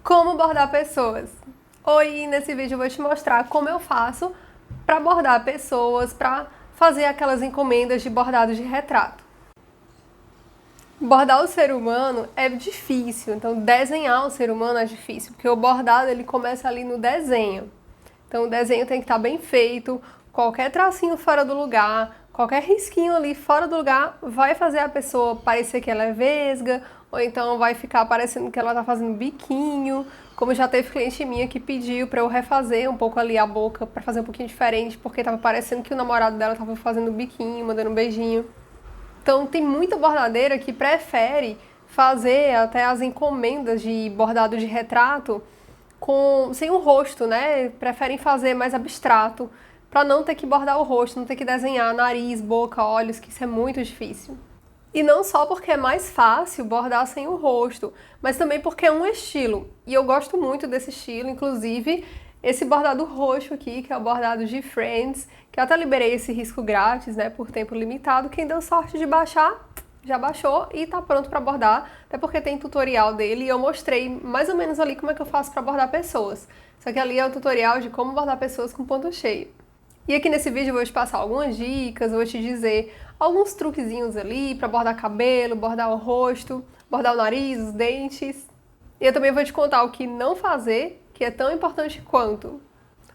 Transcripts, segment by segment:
Como bordar pessoas. Hoje, nesse vídeo, eu vou te mostrar como eu faço para bordar pessoas, para fazer aquelas encomendas de bordado de retrato. Bordar o ser humano é difícil, então desenhar o ser humano é difícil, porque o bordado ele começa ali no desenho. Então o desenho tem que estar bem feito, qualquer tracinho fora do lugar, qualquer risquinho ali fora do lugar vai fazer a pessoa parecer que ela é vesga, ou então vai ficar parecendo que ela tá fazendo biquinho, como já teve cliente minha que pediu para eu refazer um pouco ali a boca para fazer um pouquinho diferente, porque tava parecendo que o namorado dela tava fazendo biquinho, mandando um beijinho. Então tem muita bordadeira que prefere fazer até as encomendas de bordado de retrato sem o rosto, né? Preferem fazer mais abstrato, para não ter que bordar o rosto, não ter que desenhar nariz, boca, olhos, que isso é muito difícil. E não só porque é mais fácil bordar sem o rosto, mas também porque é um estilo. E eu gosto muito desse estilo, inclusive esse bordado roxo aqui, que é o bordado de Friends, que eu até liberei esse risco grátis, né, por tempo limitado. Quem deu sorte de baixar, já baixou e tá pronto para bordar, até porque tem tutorial dele e eu mostrei mais ou menos ali como é que eu faço para bordar pessoas. Só que ali é o tutorial de como bordar pessoas com ponto cheio. E aqui nesse vídeo eu vou te passar algumas dicas, vou te dizer alguns truquezinhos ali para bordar cabelo, bordar o rosto, bordar o nariz, os dentes. E eu também vou te contar o que não fazer, que é tão importante quanto.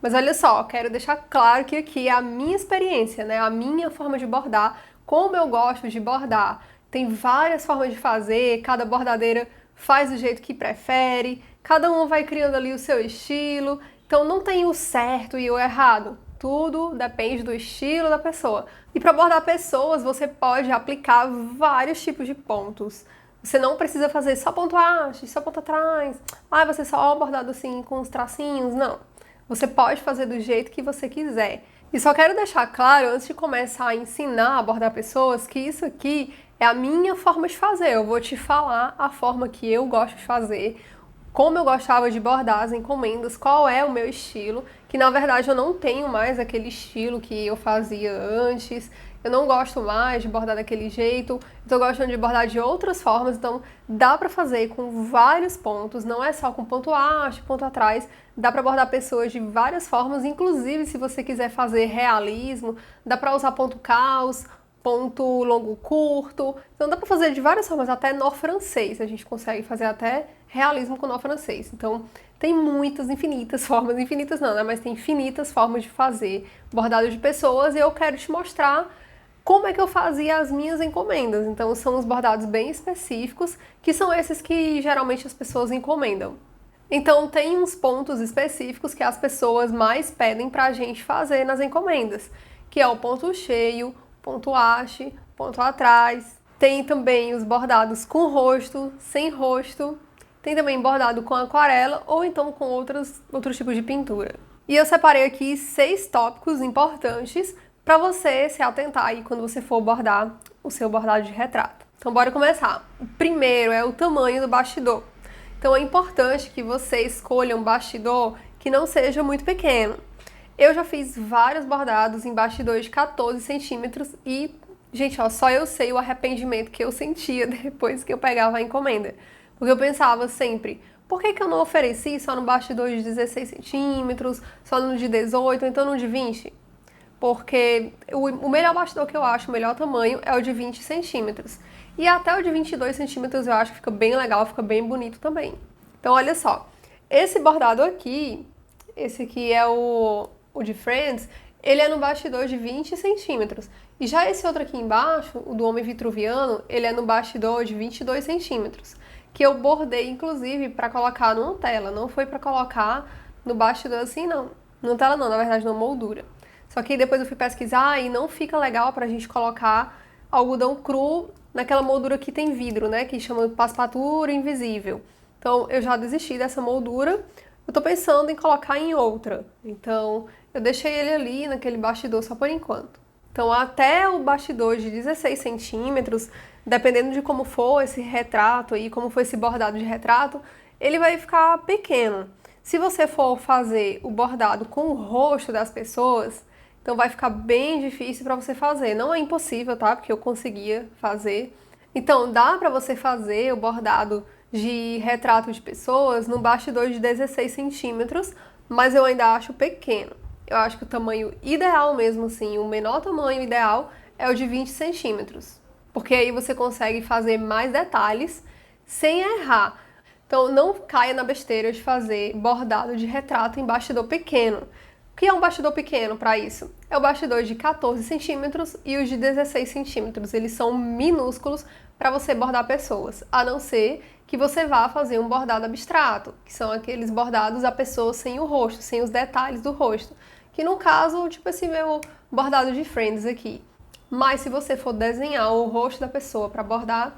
Mas olha só, quero deixar claro que aqui é a minha experiência, né? A minha forma de bordar, como eu gosto de bordar. Tem várias formas de fazer, cada bordadeira faz do jeito que prefere, cada um vai criando ali o seu estilo, então não tem o certo e o errado. Tudo depende do estilo da pessoa. E para bordar pessoas, você pode aplicar vários tipos de pontos. Você não precisa fazer só ponto haste, só ponto atrás. Ah, você só bordado assim com os tracinhos. Não. Você pode fazer do jeito que você quiser. E só quero deixar claro, antes de começar a ensinar a abordar pessoas, que isso aqui é a minha forma de fazer. Eu vou te falar a forma que eu gosto de fazer, como eu gostava de bordar as encomendas, qual é o meu estilo, que na verdade eu não tenho mais aquele estilo que eu fazia antes, eu não gosto mais de bordar daquele jeito, estou gostando de bordar de outras formas, então dá para fazer com vários pontos, não é só com ponto haste, ponto atrás, dá para bordar pessoas de várias formas, inclusive se você quiser fazer realismo, dá para usar ponto caos, ponto longo curto, então dá para fazer de várias formas, até nó francês, a gente consegue fazer até realismo com nó francês. Então tem muitas, infinitas formas, infinitas não, né? Mas tem infinitas formas de fazer bordado de pessoas e eu quero te mostrar como é que eu fazia as minhas encomendas. Então são os bordados bem específicos, que são esses que geralmente as pessoas encomendam. Então tem uns pontos específicos que as pessoas mais pedem pra gente fazer nas encomendas, que é o ponto cheio, ponto haste, ponto atrás. Tem também os bordados com rosto, sem rosto. Tem também bordado com aquarela ou então com outros tipos de pintura. E eu separei aqui 6 tópicos importantes para você se atentar aí quando você for bordar o seu bordado de retrato. Então bora começar. O primeiro é o tamanho do bastidor. Então é importante que você escolha um bastidor que não seja muito pequeno. Eu já fiz vários bordados em bastidores de 14 centímetros e, gente, ó, só eu sei o arrependimento que eu sentia depois que eu pegava a encomenda. Porque eu pensava sempre, por que eu não ofereci só no bastidor de 16 centímetros, só no de 18, ou então no de 20? Porque o melhor bastidor que eu acho, o melhor tamanho, é o de 20 centímetros. E até o de 22 centímetros eu acho que fica bem legal, fica bem bonito também. Então, olha só, esse bordado aqui, esse aqui é o de Friends, ele é no bastidor de 20 centímetros. E já esse outro aqui embaixo, o do Homem Vitruviano, ele é no bastidor de 22 centímetros. Que eu bordei, inclusive, para colocar numa tela. Não foi para colocar no bastidor assim, não. Na tela não, na verdade, na moldura. Só que depois eu fui pesquisar e não fica legal pra gente colocar algodão cru naquela moldura que tem vidro, né? Que chama passepartout invisível. Então, eu já desisti dessa moldura. Eu tô pensando em colocar em outra. Então, eu deixei ele ali naquele bastidor só por enquanto. Então, até o bastidor de 16 centímetros, dependendo de como for esse retrato aí, como for esse bordado de retrato, ele vai ficar pequeno. Se você for fazer o bordado com o rosto das pessoas, então vai ficar bem difícil para você fazer. Não é impossível, tá? Porque eu conseguia fazer. Então, dá para você fazer o bordado de retrato de pessoas no bastidor de 16 centímetros, mas eu ainda acho pequeno. Eu acho que o tamanho ideal mesmo, assim, o menor tamanho ideal é o de 20 centímetros, porque aí você consegue fazer mais detalhes sem errar. Então não caia na besteira de fazer bordado de retrato em bastidor pequeno. O que é um bastidor pequeno para isso? É o bastidor de 14 centímetros e os de 16 centímetros. Eles são minúsculos para você bordar pessoas, a não ser que você vá fazer um bordado abstrato, que são aqueles bordados a pessoa sem o rosto, sem os detalhes do rosto. Que no caso, tipo esse meu bordado de Friends aqui. Mas se você for desenhar o rosto da pessoa para bordar,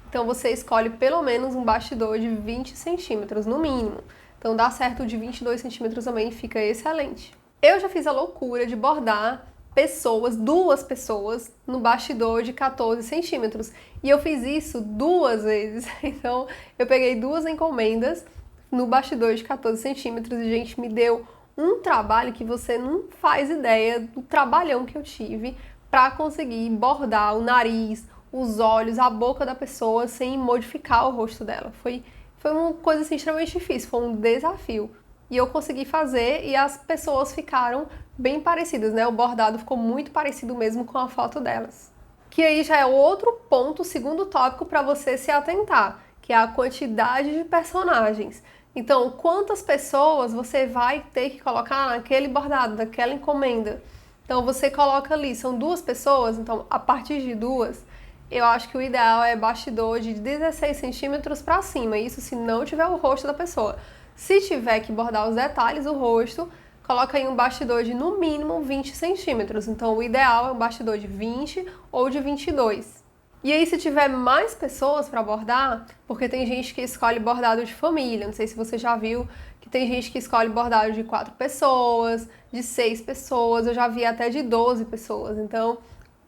então você escolhe pelo menos um bastidor de 20 centímetros, no mínimo. Então dá certo o de 22 centímetros também, fica excelente. Eu já fiz a loucura de bordar pessoas, duas pessoas, no bastidor de 14 centímetros. E eu fiz isso 2 vezes. Então eu peguei 2 encomendas no bastidor de 14 centímetros e, gente, me deu um trabalho que você não faz ideia do trabalhão que eu tive para conseguir bordar o nariz, os olhos, a boca da pessoa sem modificar o rosto dela. Foi uma coisa assim, extremamente difícil, foi um desafio. E eu consegui fazer e as pessoas ficaram bem parecidas, né? O bordado ficou muito parecido mesmo com a foto delas. Que aí já é outro ponto, segundo tópico para você se atentar, que é a quantidade de personagens. Então, quantas pessoas você vai ter que colocar naquele bordado, naquela encomenda? Então, você coloca ali, são 2 pessoas, então a partir de 2, eu acho que o ideal é bastidor de 16 centímetros para cima, isso se não tiver o rosto da pessoa. Se tiver que bordar os detalhes do rosto, coloca aí um bastidor de no mínimo 20 centímetros. Então o ideal é um bastidor de 20 ou de 22. E aí se tiver mais pessoas para bordar, porque tem gente que escolhe bordado de família, não sei se você já viu, que tem gente que escolhe bordado de 4 pessoas, de 6 pessoas, eu já vi até de 12 pessoas. Então,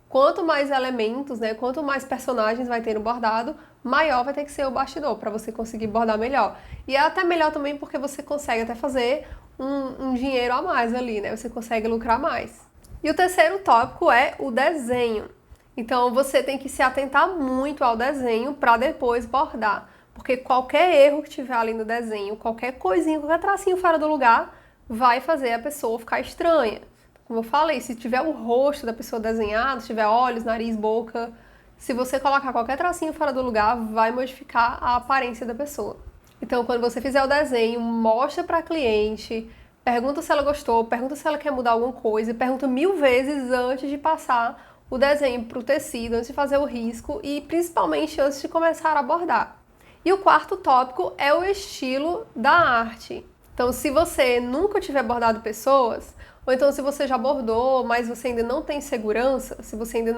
quanto mais elementos, né, quanto mais personagens vai ter no bordado, maior vai ter que ser o bastidor para você conseguir bordar melhor. E é até melhor também porque você consegue até fazer um dinheiro a mais ali, né? Você consegue lucrar mais. E o terceiro tópico é o desenho. Então você tem que se atentar muito ao desenho para depois bordar. Porque qualquer erro que tiver ali no desenho, qualquer coisinha, qualquer tracinho fora do lugar, vai fazer a pessoa ficar estranha. Como eu falei, se tiver o rosto da pessoa desenhado, se tiver olhos, nariz, boca, se você colocar qualquer tracinho fora do lugar, vai modificar a aparência da pessoa. Então, quando você fizer o desenho, mostra para a cliente, pergunta se ela gostou, pergunta se ela quer mudar alguma coisa, pergunta 1000 vezes antes de passar o desenho para o tecido, antes de fazer o risco e principalmente antes de começar a bordar. E o quarto tópico é o estilo da arte. Então, se você nunca tiver bordado pessoas, ou então se você já bordou, mas você ainda não tem segurança, se você ainda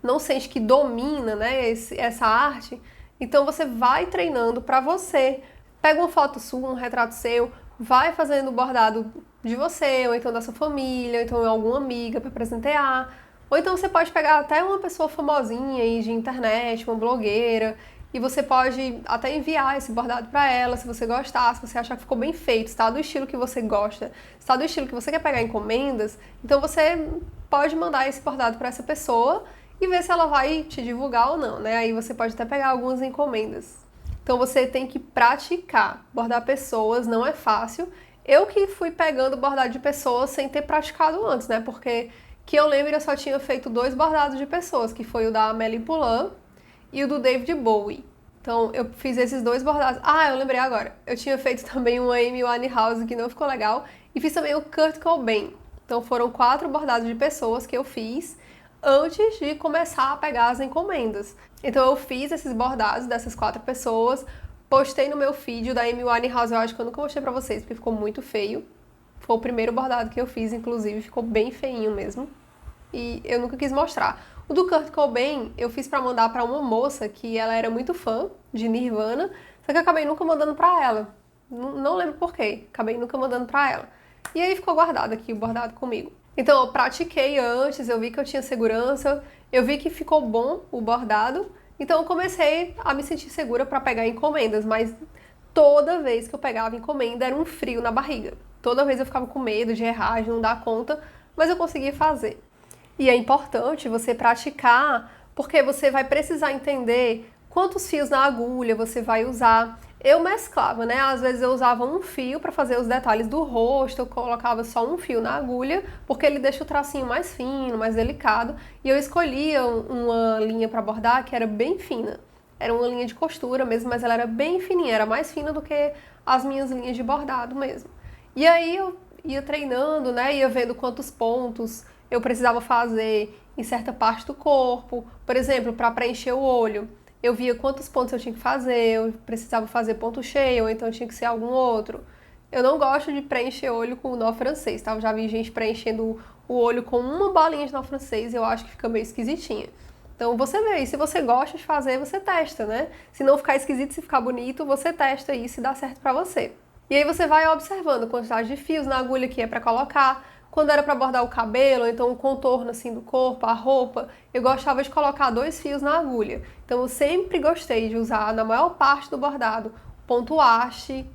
não sente que domina, né, essa arte, então você vai treinando para você. Pega uma foto sua, um retrato seu, vai fazendo o bordado de você, ou então da sua família, ou então alguma amiga para presentear. Ou então você pode pegar até uma pessoa famosinha aí de internet, uma blogueira, e você pode até enviar esse bordado para ela, se você gostar, se você achar que ficou bem feito, está do estilo que você gosta, está do estilo que você quer pegar encomendas, então você pode mandar esse bordado para essa pessoa e ver se ela vai te divulgar ou não, né? Aí você pode até pegar algumas encomendas. Então você tem que praticar. Bordar pessoas não é fácil. Eu que fui pegando bordado de pessoas sem ter praticado antes, né? Porque que eu lembro, eu só tinha feito 2 bordados de pessoas, que foi o da Amélie Poulain e o do David Bowie. Então, eu fiz esses 2 bordados. Ah, eu lembrei agora. Eu tinha feito também um Amy Winehouse, que não ficou legal. E fiz também o Kurt Cobain. Então, foram 4 bordados de pessoas que eu fiz antes de começar a pegar as encomendas. Então, eu fiz esses bordados dessas 4 pessoas, postei no meu feed. O da Amy Winehouse, eu acho que eu nunca mostrei pra vocês, porque ficou muito feio. Foi o primeiro bordado que eu fiz, inclusive, ficou bem feinho mesmo. E eu nunca quis mostrar. O do Kurt Cobain, eu fiz pra mandar pra uma moça que ela era muito fã de Nirvana, só que eu acabei nunca mandando pra ela. Não lembro porquê, acabei nunca mandando pra ela. E aí ficou guardado aqui o bordado comigo. Então eu pratiquei antes, eu vi que eu tinha segurança, eu vi que ficou bom o bordado, então eu comecei a me sentir segura pra pegar encomendas, mas toda vez que eu pegava encomenda era um frio na barriga. Toda vez eu ficava com medo de errar, de não dar conta, mas eu conseguia fazer. E é importante você praticar, porque você vai precisar entender quantos fios na agulha você vai usar. Eu mesclava, né? Às vezes eu usava um fio para fazer os detalhes do rosto, eu colocava só um fio na agulha, porque ele deixa o tracinho mais fino, mais delicado, e eu escolhia uma linha para bordar que era bem fina. Era uma linha de costura mesmo, mas ela era bem fininha, era mais fina do que as minhas linhas de bordado mesmo. E aí eu ia treinando, né? Ia vendo quantos pontos eu precisava fazer em certa parte do corpo. Por exemplo, para preencher o olho, eu via quantos pontos eu tinha que fazer, eu precisava fazer ponto cheio, ou então tinha que ser algum outro. Eu não gosto de preencher olho com nó francês, tá? Eu já vi gente preenchendo o olho com uma bolinha de nó francês e eu acho que fica meio esquisitinha. Então você vê, e se você gosta de fazer, você testa, né? Se não ficar esquisito, se ficar bonito, você testa isso e dá certo pra você. E aí você vai observando a quantidade de fios na agulha que é pra colocar. Quando era para bordar o cabelo, ou então o contorno assim do corpo, a roupa, eu gostava de colocar 2 fios na agulha. Então eu sempre gostei de usar na maior parte do bordado ponto haste,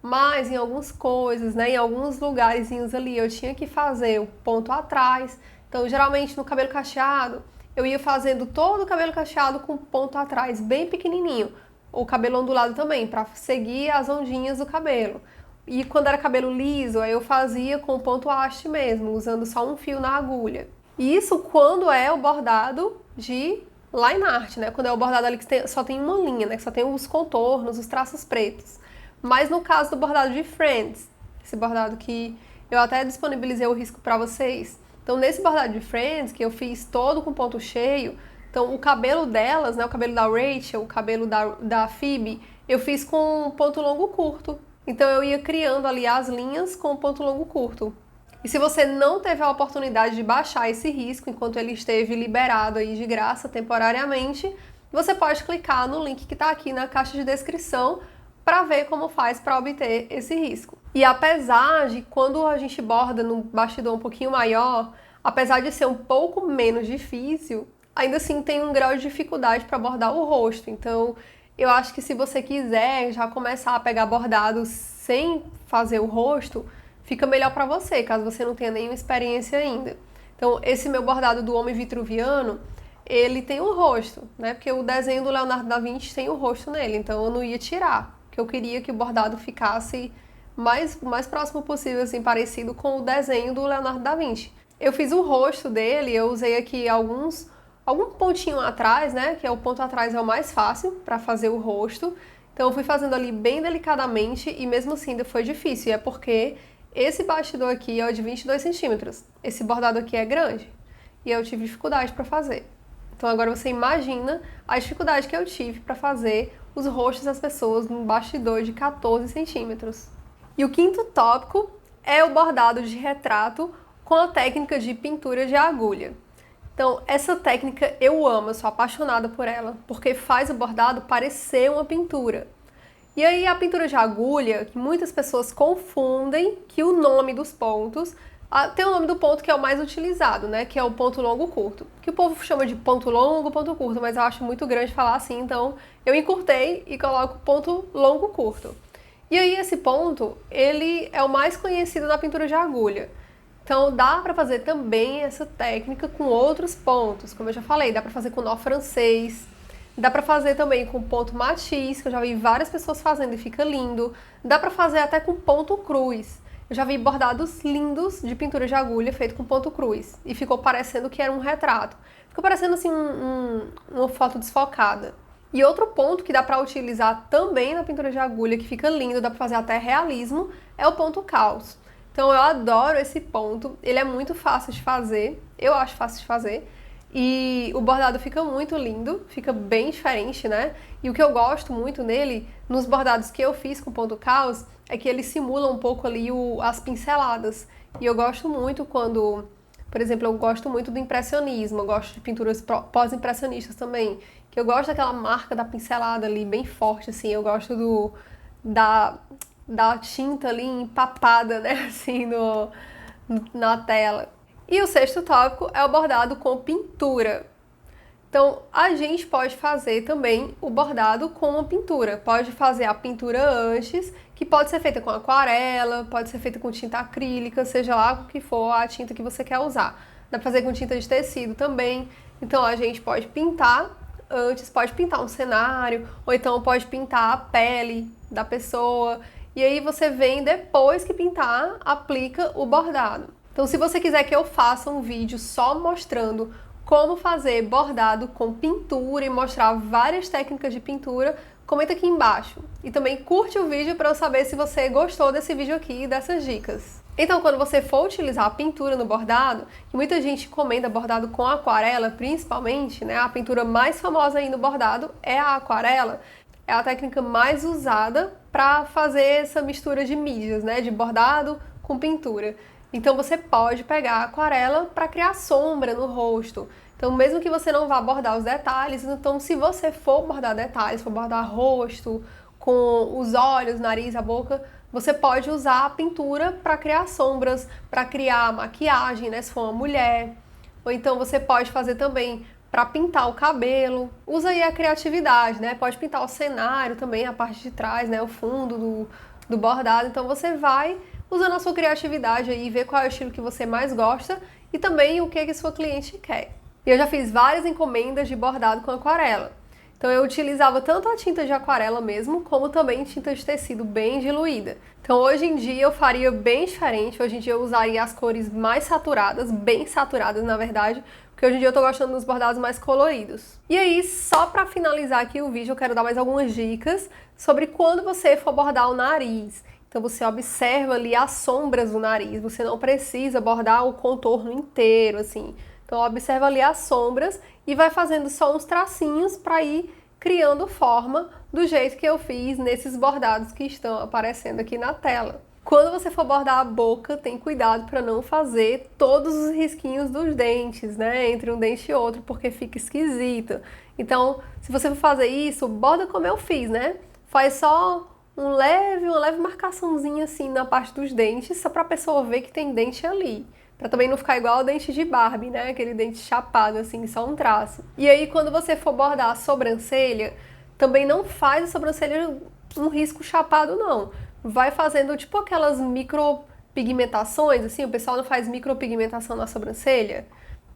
mas em algumas coisas, né, em alguns lugarzinhos ali eu tinha que fazer o ponto atrás. Então geralmente no cabelo cacheado, eu ia fazendo todo o cabelo cacheado com ponto atrás, bem pequenininho. O cabelo ondulado também, para seguir as ondinhas do cabelo. E quando era cabelo liso, aí eu fazia com ponto haste mesmo, usando só um fio na agulha. E isso quando é o bordado de line art, né? Quando é o bordado ali que só tem uma linha, né? Que só tem os contornos, os traços pretos. Mas no caso do bordado de Friends, esse bordado que eu até disponibilizei o risco para vocês. Então nesse bordado de Friends, que eu fiz todo com ponto cheio, então o cabelo delas, né? O cabelo da Rachel, o cabelo da Phoebe, eu fiz com ponto longo curto. Então eu ia criando ali as linhas com ponto longo curto. E se você não teve a oportunidade de baixar esse risco enquanto ele esteve liberado aí de graça temporariamente, você pode clicar no link que está aqui na caixa de descrição para ver como faz para obter esse risco. E apesar de quando a gente borda no bastidor um pouquinho maior, apesar de ser um pouco menos difícil, ainda assim tem um grau de dificuldade para bordar o rosto. Então eu acho que se você quiser já começar a pegar bordados sem fazer o rosto, fica melhor para você, caso você não tenha nenhuma experiência ainda. Então, esse meu bordado do Homem Vitruviano, ele tem um rosto, né? Porque o desenho do Leonardo da Vinci tem o rosto nele, então eu não ia tirar, porque eu queria que o bordado ficasse mais próximo possível, assim, parecido com o desenho do Leonardo da Vinci. Eu fiz o rosto dele, eu usei aqui algum pontinho atrás, né, que é o ponto atrás é o mais fácil para fazer o rosto. Então eu fui fazendo ali bem delicadamente e mesmo assim ainda foi difícil. E é porque esse bastidor aqui é de 22 centímetros. Esse bordado aqui é grande e eu tive dificuldade para fazer. Então agora você imagina a dificuldade que eu tive para fazer os rostos das pessoas num bastidor de 14 centímetros. E o quinto tópico é o bordado de retrato com a técnica de pintura de agulha. Então, essa técnica eu amo, eu sou apaixonada por ela, porque faz o bordado parecer uma pintura. E aí a pintura de agulha, que muitas pessoas confundem que o nome dos pontos, tem o nome do ponto que é o mais utilizado, né, que é o ponto longo curto, que o povo chama de ponto longo, ponto curto, mas eu acho muito grande falar assim, então eu encurtei e coloco ponto longo curto. E aí esse ponto, ele é o mais conhecido na pintura de agulha. Então dá para fazer também essa técnica com outros pontos, como eu já falei, dá para fazer com nó francês, dá para fazer também com ponto matiz, que eu já vi várias pessoas fazendo e fica lindo, dá para fazer até com ponto cruz. Eu já vi bordados lindos de pintura de agulha feito com ponto cruz e ficou parecendo que era um retrato. Ficou parecendo assim uma foto desfocada. E outro ponto que dá para utilizar também na pintura de agulha, que fica lindo, dá para fazer até realismo, é o ponto caos. Então eu adoro esse ponto, ele é muito fácil de fazer, eu acho fácil de fazer, e o bordado fica muito lindo, fica bem diferente, né? E o que eu gosto muito nele, nos bordados que eu fiz com ponto caos, é que ele simula um pouco ali as pinceladas. E eu gosto muito quando, por exemplo, eu gosto muito do impressionismo, eu gosto de pinturas pós-impressionistas também, que eu gosto daquela marca da pincelada ali, bem forte, assim, eu gosto da tinta ali empapada, né, assim, na tela. E o sexto tópico é o bordado com pintura. Então, a gente pode fazer também o bordado com uma pintura. Pode fazer a pintura antes, que pode ser feita com aquarela, pode ser feita com tinta acrílica, seja lá o que for a tinta que você quer usar. Dá pra fazer com tinta de tecido também. Então, a gente pode pintar antes, pode pintar um cenário, ou então pode pintar a pele da pessoa, e aí você vem depois que pintar, aplica o bordado. Então se você quiser que eu faça um vídeo só mostrando como fazer bordado com pintura e mostrar várias técnicas de pintura, comenta aqui embaixo. E também curte o vídeo para eu saber se você gostou desse vídeo aqui e dessas dicas. Então, quando você for utilizar a pintura no bordado, e muita gente encomenda bordado com aquarela, principalmente, né? A pintura mais famosa aí no bordado é a aquarela. É a técnica mais usada para fazer essa mistura de mídias, né? De bordado com pintura. Então você pode pegar a aquarela para criar sombra no rosto. Então mesmo que você não vá bordar os detalhes, então se você for bordar detalhes, for bordar rosto, com os olhos, nariz, a boca, você pode usar a pintura para criar sombras, para criar maquiagem, né, se for uma mulher. Ou então você pode fazer também para pintar o cabelo. Usa aí a criatividade, né? Pode pintar o cenário também, a parte de trás, né, o fundo do bordado. Então você vai usando a sua criatividade aí, ver qual é o estilo que você mais gosta e também o que sua cliente quer. E eu já fiz várias encomendas de bordado com aquarela. Então eu utilizava tanto a tinta de aquarela mesmo, como também tinta de tecido bem diluída. Então hoje em dia eu faria bem diferente, hoje em dia eu usaria as cores mais saturadas, bem saturadas na verdade, porque hoje em dia eu tô gostando dos bordados mais coloridos. E aí, só pra finalizar aqui o vídeo, eu quero dar mais algumas dicas sobre quando você for bordar o nariz. Então você observa ali as sombras do nariz, você não precisa bordar o contorno inteiro, assim. Então observa ali as sombras e vai fazendo só uns tracinhos para ir criando forma do jeito que eu fiz nesses bordados que estão aparecendo aqui na tela. Quando você for bordar a boca, tem cuidado para não fazer todos os risquinhos dos dentes, né, entre um dente e outro, porque fica esquisito. Então, se você for fazer isso, borda como eu fiz, né? Faz só uma leve marcaçãozinha assim na parte dos dentes, só para a pessoa ver que tem dente ali. Pra também não ficar igual o dente de Barbie, né? Aquele dente chapado, assim, só um traço. E aí, quando você for bordar a sobrancelha, também não faz a sobrancelha um risco chapado, não. Vai fazendo, tipo, aquelas micropigmentações, assim, o pessoal não faz micropigmentação na sobrancelha,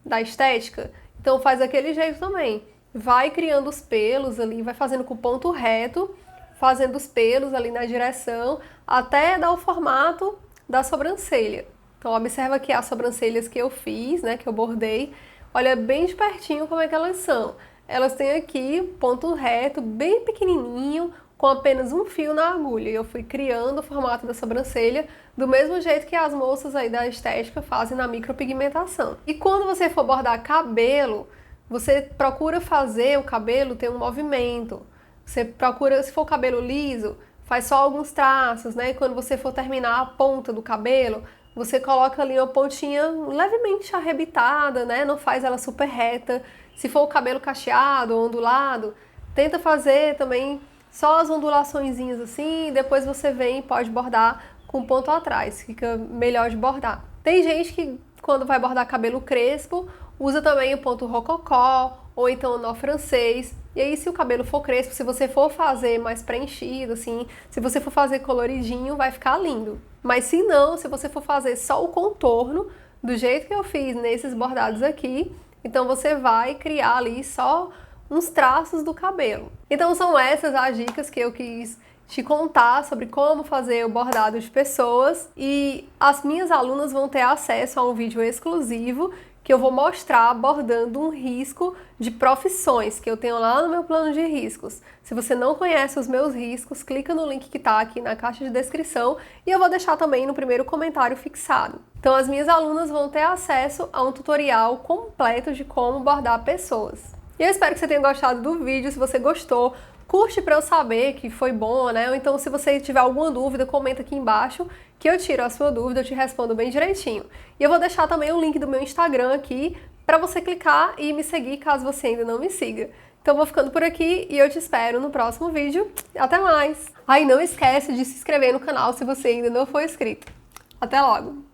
da estética. Então faz daquele jeito também. Vai criando os pelos ali, vai fazendo com ponto reto, fazendo os pelos ali na direção, até dar o formato da sobrancelha. Então observa aqui as sobrancelhas que eu fiz, né, que eu bordei. Olha bem de pertinho como é que elas são. Elas têm aqui ponto reto, bem pequenininho, com apenas um fio na agulha. E eu fui criando o formato da sobrancelha do mesmo jeito que as moças aí da estética fazem na micropigmentação. E quando você for bordar cabelo, você procura fazer o cabelo ter um movimento. Você procura, se for cabelo liso, faz só alguns traços, né? E quando você for terminar a ponta do cabelo, você coloca ali uma pontinha levemente arrebitada, né? Não faz ela super reta. Se for o cabelo cacheado ou ondulado, tenta fazer também só as ondulaçõezinhas assim, e depois você vem e pode bordar com ponto atrás, fica melhor de bordar. Tem gente que quando vai bordar cabelo crespo, usa também o ponto rococó, ou então o nó francês. E aí, se o cabelo for crespo, se você for fazer mais preenchido, assim, se você for fazer coloridinho, vai ficar lindo. Mas se não, se você for fazer só o contorno, do jeito que eu fiz nesses bordados aqui, então você vai criar ali só uns traços do cabelo. Então são essas as dicas que eu quis te contar sobre como fazer o bordado de pessoas, e as minhas alunas vão ter acesso a um vídeo exclusivo que eu vou mostrar bordando um risco de profissões que eu tenho lá no meu plano de riscos. Se você não conhece os meus riscos, clica no link que está aqui na caixa de descrição e eu vou deixar também no primeiro comentário fixado. Então as minhas alunas vão ter acesso a um tutorial completo de como bordar pessoas. E eu espero que você tenha gostado do vídeo. Se você gostou, curte para eu saber que foi bom, né? Ou então, se você tiver alguma dúvida, comenta aqui embaixo que eu tiro a sua dúvida, eu te respondo bem direitinho. E eu vou deixar também o link do meu Instagram aqui para você clicar e me seguir caso você ainda não me siga. Então eu vou ficando por aqui e eu te espero no próximo vídeo. Até mais! Ah, e não esquece de se inscrever no canal se você ainda não for inscrito. Até logo!